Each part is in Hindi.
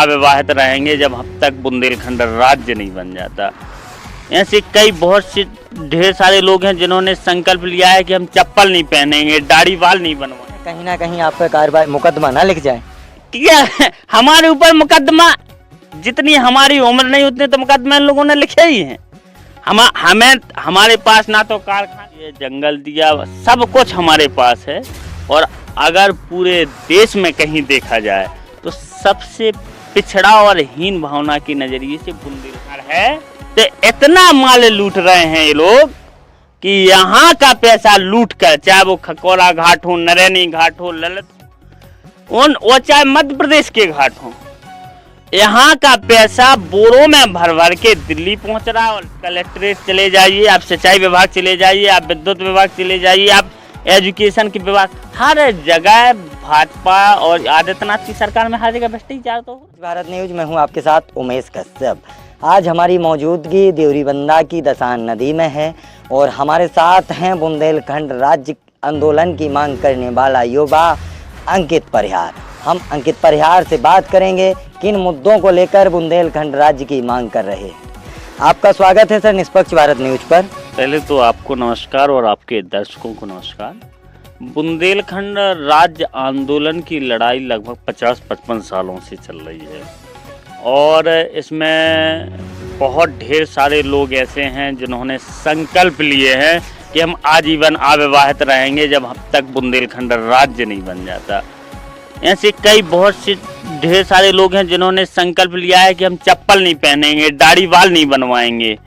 अविवाहित रहेंगे जब तक बुंदेलखंड राज्य नहीं बन जाता। ऐसे कई बहुत से ढेर सारे लोग हैं जिन्होंने संकल्प लिया है कि हम चप्पल नहीं पहनेंगे, दाढ़ी बाल नहीं बनवाएंगे। कहीं ना कहीं आप पे कार्रवाई मुकदमा ना लिख जाए। क्या हमारे ऊपर मुकदमा, जितनी हमारी उम्र नहीं उतने तो मुकदमे इन लोगों ने लिखे ही हैं। हमें हमारे पास ना तो कारखाना, जंगल दिया, सब कुछ हमारे पास है। और अगर पूरे देश में कहीं देखा जाए तो सबसे पिछड़ा और हीन भावना की नजरिए से बुंदेलखंड है। तो इतना माल लूट रहे हैं ये लोग कि यहाँ का पैसा लूट कर, चाहे वो खकोरा घाट हो, नरैनी घाट हो, ललित वो चाहे मध्य प्रदेश के घाट हो, यहाँ का पैसा बोरों में भर भर के दिल्ली पहुंच रहा है। और कलेक्ट्रेट चले जाइए, आप सिंचाई विभाग चले जाइए, आप विद्युत विभाग चले जाइए, आप एजुकेशन के विभाग, हर जगह भाजपा और आदित्यनाथ की सरकार में हर जगह भ्रष्टाचार। तो भारत न्यूज में हूँ आपके साथ उमेश कश्यप। आज हमारी मौजूदगी देवरीबंदा की दसान नदी में है और हमारे साथ हैं बुंदेलखंड राज्य आंदोलन की मांग करने वाला युवा अंकित परिहार। हम अंकित परिहार से बात करेंगे किन मुद्दों को लेकर बुंदेलखंड राज्य की मांग कर रहे हैं। आपका स्वागत है सर निष्पक्ष भारत न्यूज पर। पहले तो आपको नमस्कार और आपके दर्शकों को नमस्कार। बुंदेलखंड राज्य आंदोलन की लड़ाई लगभग 50-55 सालों से चल रही है और इसमें बहुत ढेर सारे लोग ऐसे हैं जिन्होंने संकल्प लिए हैं कि हम आजीवन अविवाहित रहेंगे जब तक बुंदेलखंड राज्य नहीं बन जाता। ऐसे कई बहुत से ढेर सारे लोग हैं जिन्होंने संकल्प लिया है कि हम चप्पल नहीं पहनेंगे, दाढ़ी बाल नहीं बनवाएंगे।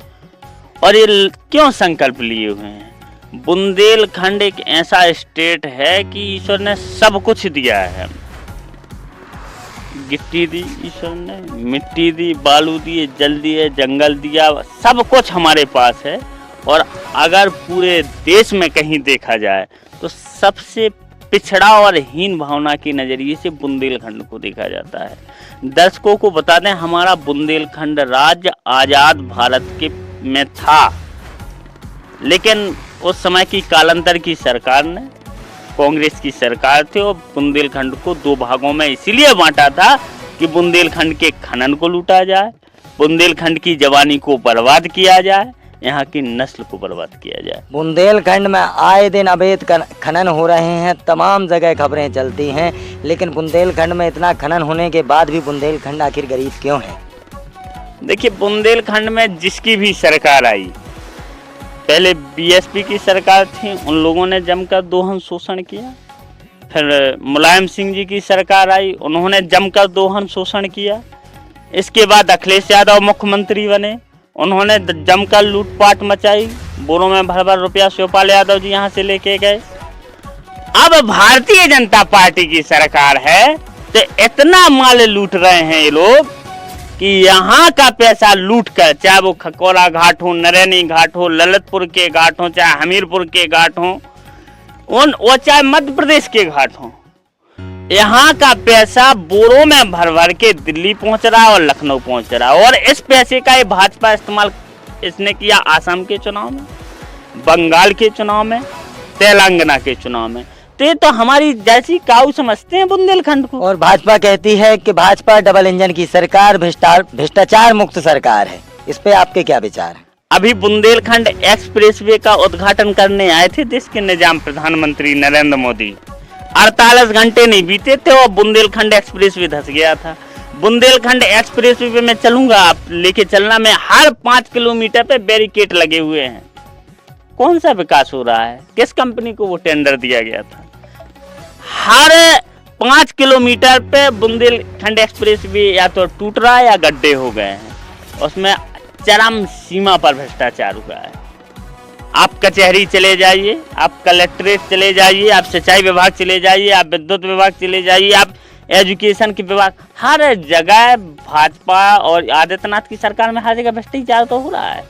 और ये क्यों संकल्प लिए हुए हैं? बुंदेलखंड एक ऐसा स्टेट है कि ईश्वर ने सब कुछ दिया है। गिट्टी दी ईश्वर ने, मिट्टी दी, बालू दिए, जल दिए, जंगल दिया, सब कुछ हमारे पास है। और अगर पूरे देश में कहीं देखा जाए तो सबसे पिछड़ा और हीन भावना की नजरिए से बुंदेलखंड को देखा जाता है। दर्शकों को बता दें, हमारा बुंदेलखंड राज्य आजाद भारत के में था, लेकिन उस समय की कालांतर की सरकार ने, कांग्रेस की सरकार थी, और बुंदेलखंड को दो भागों में इसीलिए बांटा था कि बुंदेलखंड के खनन को लूटा जाए, बुंदेलखंड की जवानी को बर्बाद किया जाए, यहाँ की नस्ल को बर्बाद किया जाए। बुंदेलखंड में आए दिन अवैध खनन हो रहे हैं, तमाम जगह खबरें चलती हैं, लेकिन बुंदेलखंड में इतना खनन होने के बाद भी बुंदेलखंड आखिर गरीब क्यों है? देखिए, बुंदेलखंड में जिसकी भी सरकार आई, पहले बीएसपी की सरकार थी, उन लोगों ने जमकर दोहन शोषण किया। फिर मुलायम सिंह जी की सरकार आई, उन्होंने जमकर दोहन शोषण किया। इसके बाद अखिलेश यादव मुख्यमंत्री बने, उन्होंने जमकर लूटपाट मचाई, बोरों में भर भर रुपया शिवपाल यादव जी यहाँ से लेके गए। अब भारतीय जनता पार्टी की सरकार है तो इतना माल लूट रहे हैं ये लोग कि यहाँ का पैसा लूट कर, चाहे वो खकोरा घाट हो, नरैनी घाट हो, ललितपुर के घाट हो, चाहे हमीरपुर के घाट हो, वो चाहे मध्य प्रदेश के घाट हो, यहाँ का पैसा बोरों में भर भर के दिल्ली पहुंच रहा है और लखनऊ पहुंच रहा है। और इस पैसे का ये भाजपा इस्तेमाल इसने किया आसाम के चुनाव में, बंगाल के चुनाव में, तेलंगाना के चुनाव में। तो ये तो हमारी जैसी काऊ समझते हैं बुंदेलखंड को। और भाजपा कहती है कि भाजपा डबल इंजन की सरकार, भ्रष्टाचार मुक्त सरकार है। इस पे आपके क्या विचार है? अभी बुंदेलखंड एक्सप्रेसवे का उद्घाटन करने आए थे देश के निजाम प्रधानमंत्री नरेंद्र मोदी। 48 घंटे नहीं बीते थे और बुंदेलखंड एक्सप्रेसवे धंस गया था। बुंदेलखंड एक्सप्रेसवे में चलूंगा, आप लेके चलना, में हर 5 किलोमीटर पे बैरिकेड लगे हुए हैं। कौन सा विकास हो रहा है? किस कंपनी को वो टेंडर दिया गया था? हर 5 किलोमीटर पे बुंदेलखंड एक्सप्रेसवे या तो टूट रहा है या गड्ढे हो गए हैं। उसमें चरम सीमा पर भ्रष्टाचार हुआ है। आप कचहरी चले जाइए, आप कलेक्ट्रेट चले जाइए, आप सिंचाई विभाग चले जाइए, आप विद्युत विभाग चले जाइए, आप एजुकेशन के विभाग, हर जगह भाजपा और आदित्यनाथ की सरकार में हर जगह भ्रष्टाचार तो हो रहा है।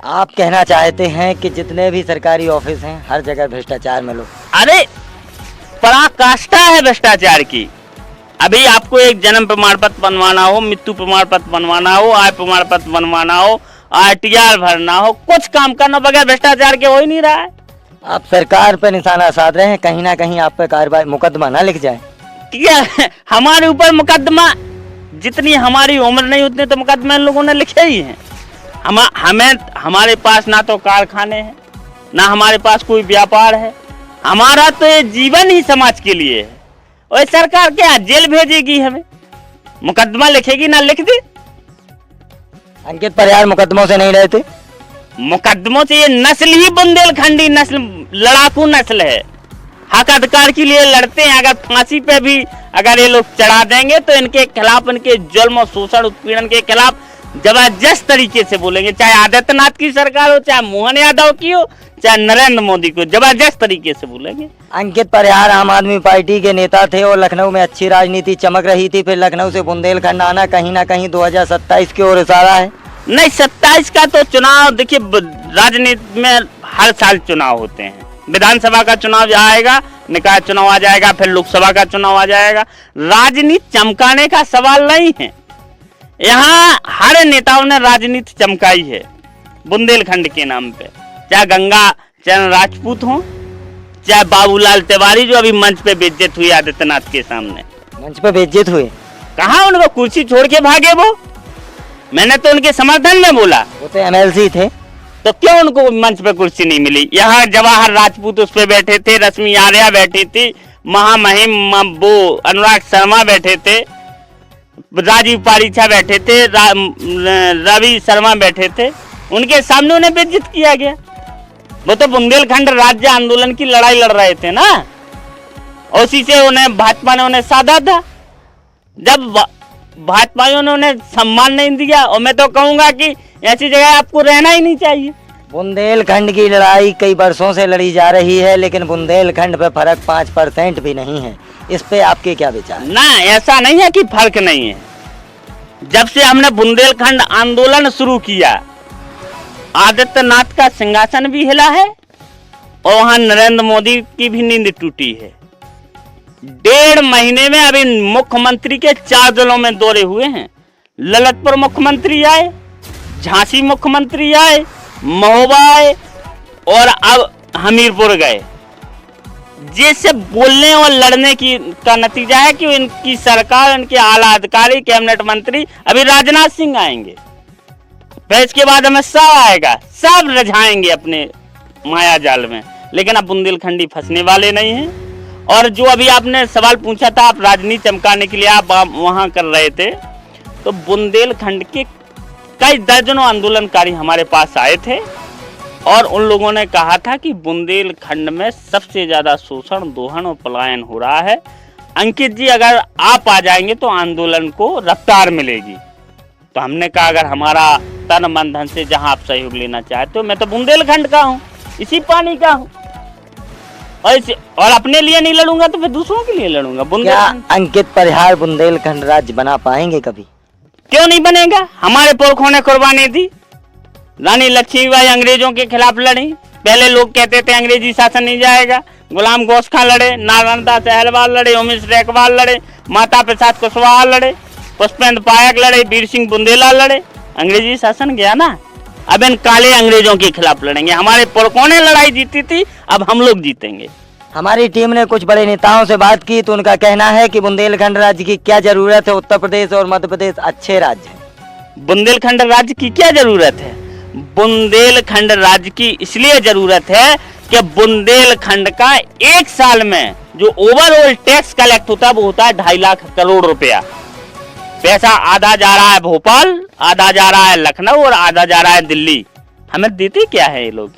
आप कहना चाहते हैं कि जितने भी सरकारी ऑफिस हैं हर जगह भ्रष्टाचार में लोग, अरे पराकाष्ठा है भ्रष्टाचार की। अभी आपको एक जन्म प्रमाण पत्र बनवाना हो, मृत्यु प्रमाण पत्र बनवाना हो, आय प्रमाण पत्र बनवाना हो, आरटीआर भरना हो, कुछ काम करना बगैर भ्रष्टाचार के हो ही नहीं रहा है। आप सरकार पे निशाना साध रहे हैं, कहीं ना कहीं आप पे कार्रवाई मुकदमा ना लिख जाए। क्या हमारे ऊपर मुकदमा, जितनी हमारी उम्र नहीं उतने तो मुकदमे इन लोगों ने लिखे ही हैं। हमारे पास ना तो कारखाने हैं, ना हमारे पास कोई व्यापार है, हमारा तो ये जीवन ही समाज के लिए है। और सरकार क्या जेल भेजेगी, हमें मुकदमा लिखेगी, ना लिख दे। अंकित परिहार मुकदमों से नहीं रहते, मुकदमों से ये नस्ल ही बुंदेलखंडी नस्ल लड़ाकू नस्ल है, हक अधिकार के लिए लड़ते हैं। अगर फांसी पे भी अगर ये लोग चढ़ा देंगे तो इनके खिलाफ, इनके जुल्म और शोषण उत्पीड़न के खिलाफ जबरदस्त तरीके से बोलेंगे। चाहे आदित्यनाथ की सरकार हो, चाहे मोहन यादव की हो, चाहे नरेंद्र मोदी को, जबरदस्त तरीके से बोलेंगे। अंकित परिहार आम आदमी पार्टी के नेता थे और लखनऊ में अच्छी राजनीति चमक रही थी, फिर लखनऊ से बुंदेलखंड आना कहीं ना कहीं 2027 की ओर इशारा है। नहीं, 27 का तो चुनाव देखिए, राजनीति में हर साल चुनाव होते हैं। विधानसभा का चुनाव आएगा, निकाय चुनाव आ जाएगा, फिर लोकसभा का चुनाव आ जाएगा। राजनीति चमकाने का सवाल नहीं है, यहाँ हर नेताओं ने राजनीति चमकाई है बुंदेलखंड के नाम पे। चाहे गंगा चरण राजपूत हो, चाहे बाबूलाल तिवारी जो अभी मंच पे बेइज्जत हुई आदित्यनाथ के सामने। मंच पे बेइज्जत हुए? कहाँ, उनको कुर्सी छोड़ के भागे वो। मैंने तो उनके समर्थन में बोला। वो तो MLC थे, तो क्यों उनको मंच पे कुर्सी नहीं मिली? यहाँ जवाहर राजपूत उस पे बैठे थे, रश्मि आर्या बैठी थी, महामहिम वो अनुराग शर्मा बैठे थे, राजीव पारीछा बैठे थे, रवि शर्मा बैठे थे, उनके सामने उन्हें बेइज्जत किया गया। वो तो बुंदेलखंड राज्य आंदोलन की लड़ाई लड़ रहे थे ना, उसी से उन्हें भाजपा ने उन्हें साधा था। जब भाजपाइयों ने उन्हें सम्मान नहीं दिया, और मैं तो कहूंगा कि ऐसी जगह आपको रहना ही नहीं चाहिए। बुंदेलखंड की लड़ाई कई वर्षों से लड़ी जा रही है, लेकिन बुंदेलखंड पे फर्क 5% भी नहीं है। इस पे आपके क्या विचार? ना, ऐसा नहीं है कि फर्क नहीं है। जब से हमने बुंदेलखंड आंदोलन शुरू किया, आदित्यनाथ का सिंहासन भी हिला है और वहां नरेंद्र मोदी की भी नींद टूटी है। 1.5 महीने में अभी मुख्यमंत्री के 4 जिलों में दौरे हुए हैं। ललितपुर मुख्यमंत्री आए, झांसी मुख्यमंत्री आए, महोबा आए और अब हमीरपुर गए। जिससे बोलने और लड़ने की का नतीजा है कि इनकी सरकार, इनके आला अधिकारी, कैबिनेट मंत्री, अभी राजनाथ सिंह आएंगे, फिर इसके बाद अमित शाह आएगा, सब रझाएंगे अपने माया जाल में। लेकिन अब बुंदेलखंडी फंसने वाले नहीं हैं। और जो अभी आपने सवाल पूछा था, आप राजनीति चमकाने के लिए आप वहां कर रहे थे, तो बुंदेलखंड के कई दर्जनों आंदोलनकारी हमारे पास आए थे और उन लोगों ने कहा था कि बुंदेलखंड में सबसे ज्यादा शोषण, दोहन और पलायन हो रहा है। अंकित जी, अगर आप आ जाएंगे तो आंदोलन को रफ्तार मिलेगी। तो हमने कहा अगर हमारा तन मन धन से जहां आप सहयोग लेना चाहते हो, मैं तो बुंदेलखंड का हूँ, इसी पानी का हूँ, और अपने लिए नहीं लड़ूंगा तो फिर दूसरों के लिए लड़ूंगा। क्या अंकित परिहार बुंदेलखंड राज्य बना पाएंगे कभी? क्यों नहीं बनेगा? हमारे पुरखों ने कुर्बानी दी। रानी लक्ष्मीबाई अंग्रेजों के खिलाफ लड़ी। पहले लोग कहते थे अंग्रेजी शासन नहीं जाएगा। गुलाम गौस खां लड़े, नारायण दास अहलवाल लड़े, उमेश रैकवाल लड़े, माता प्रसाद कुशवाहा लड़े, पुष्पेंद्र पायक लड़े, वीर सिंह बुंदेला लड़े। अंग्रेजी शासन गया ना। अब इन काले अंग्रेजों के खिलाफ लड़ेंगे। हमारे पुरखों ने लड़ाई जीती थी, अब हम लोग जीतेंगे। हमारी टीम ने कुछ बड़े नेताओं से बात की तो उनका कहना है कि बुंदेलखंड राज्य की क्या जरूरत है। उत्तर प्रदेश और मध्य प्रदेश अच्छे राज्य हैं। बुंदेलखंड राज्य की क्या जरूरत है? बुंदेलखंड राज्य की इसलिए जरूरत है कि बुंदेलखंड का एक साल में जो ओवरऑल टैक्स कलेक्ट होता है वो होता है 2.5 लाख करोड़ रुपया। पैसा आधा जा रहा है भोपाल, आधा जा रहा है लखनऊ और आधा जा रहा है दिल्ली। हमें देते क्या है ये लोग?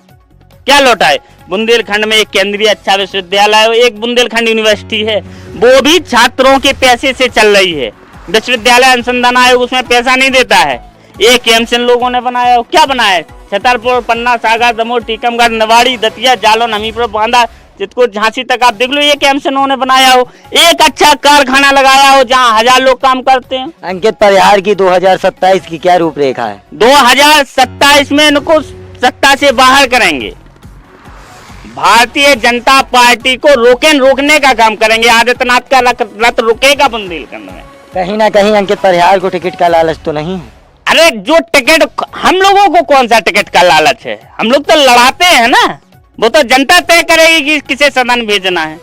क्या लौटाए? बुंदेलखंड में एक केंद्रीय अच्छा विश्वविद्यालय, एक बुंदेलखंड यूनिवर्सिटी है, वो भी छात्रों के पैसे से चल रही है। विश्वविद्यालय अनुसंधान आयोग उसमें पैसा नहीं देता है। एक एम्स इन लोगों ने बनाया, क्या बनाया? छतरपुर, पन्ना, सागर, दमोह, टीकमगढ़, निवाड़ी, दतिया, जालौन, हमीरपुर, बांदा, चित्रकूट, झांसी तक आप देख लो, एक एम्स इन्होंने बनाया हो, एक अच्छा कारखाना लगाया हो जहाँ 1000 लोग काम करते हैं। अंकित परिहार की 2027 की क्या रूपरेखा है? 2027 में इनको सत्ता से बाहर करेंगे। भारतीय जनता पार्टी को रोकने का काम करेंगे। आदित्यनाथ का रथ रुकेगा बुंदेलखंड में। कहीं ना कहीं अंकित परिहार को टिकट का लालच तो नहीं है? अरे जो टिकट, हम लोगों को कौन सा टिकट का लालच है? हम लोग तो लड़ाते हैं ना। वो तो जनता तय करेगी कि किसे सदन भेजना है।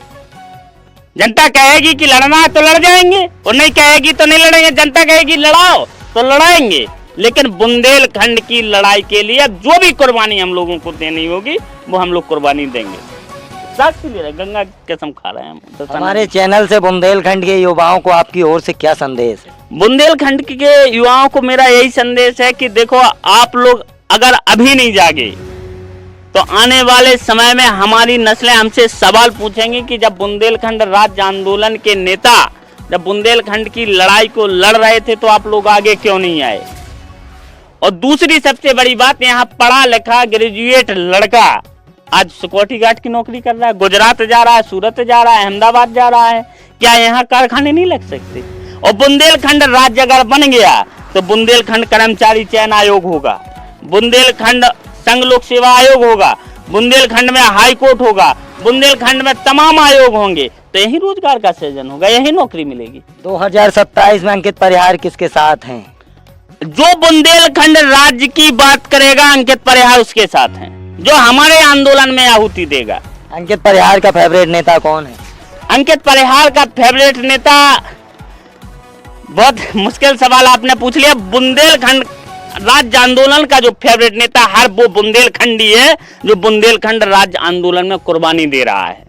जनता कहेगी कि लड़ना है तो लड़ जाएंगे, और नहीं कहेगी तो नहीं लड़ेंगे। जनता कहेगी लड़ाओ तो लड़ाएंगे, लेकिन बुंदेलखंड की लड़ाई के लिए अब जो भी कुर्बानी हम लोगों को देनी होगी वो हम लोग कुर्बानी देंगे। साक्षी ले रहे, गंगा की कसम खा रहे हैं हम। हमारे चैनल से बुंदेलखंड के युवाओं को आपकी ओर से क्या संदेश है? बुंदेलखंड के युवाओं को मेरा यही संदेश है कि देखो, आप लोग अगर अभी नहीं जागे तो आने वाले समय में हमारी नस्लें हमसे सवाल पूछेंगी कि जब बुंदेलखंड राज्य आंदोलन के नेता जब बुंदेलखंड की लड़ाई को लड़ रहे थे तो आप लोग आगे क्यों नहीं आए। और दूसरी सबसे बड़ी बात, यहाँ पढ़ा लिखा ग्रेजुएट लड़का आज सिक्योरिटी गार्ड की नौकरी कर रहा है, गुजरात जा रहा है, सूरत जा रहा है, अहमदाबाद जा रहा है। क्या यहाँ कारखाने नहीं लग सकते? और बुंदेलखंड राज्य अगर बन गया तो बुंदेलखंड कर्मचारी चयन आयोग होगा, बुंदेलखंड संघ लोक सेवा आयोग होगा, बुंदेलखंड में हाई कोर्ट होगा, बुंदेलखंड में तमाम आयोग होंगे, तो यही रोजगार का सृजन होगा, यही नौकरी मिलेगी। 2027 में अंकित परिहार किसके साथ हैं? जो बुंदेलखंड राज्य की बात करेगा अंकित परिहार उसके साथ हैं, जो हमारे आंदोलन में आहुति देगा। अंकित परिहार का फेवरेट नेता कौन है? अंकित परिहार का फेवरेट नेता, बहुत मुश्किल सवाल आपने पूछ लिया। बुंदेलखंड राज्य आंदोलन का जो फेवरेट नेता हर वो बुंदेलखंडी है जो बुंदेलखंड राज्य आंदोलन में कुर्बानी दे रहा है।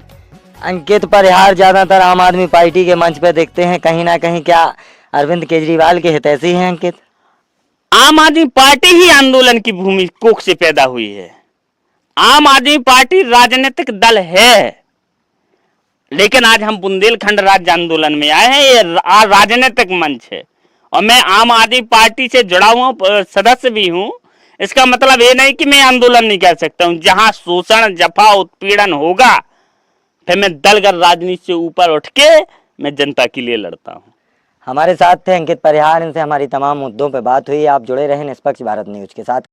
अंकित परिहार ज्यादातर आम आदमी पार्टी के मंच पे दिखते हैं, कहीं ना कहीं क्या अरविंद केजरीवाल के हितैषी हैं अंकित? आम आदमी पार्टी ही आंदोलन की भूमि कोख से पैदा हुई है। आम आदमी पार्टी राजनीतिक दल है, लेकिन आज हम बुंदेलखंड राज्य आंदोलन में आए हैं, ये राजनीतिक मंच है और मैं आम आदमी पार्टी से जुड़ा हुआ सदस्य भी हूँ। इसका मतलब ये नहीं कि मैं आंदोलन नहीं कर सकता हूँ। जहां शोषण जफा उत्पीड़न होगा फिर मैं दलगत राजनीति से ऊपर उठ के मैं जनता के लिए लड़ता हूँ। हमारे साथ थे अंकित परिहार, इनसे हमारी तमाम मुद्दों पर बात हुई। आप जुड़े रहें निष्पक्ष भारत न्यूज के साथ।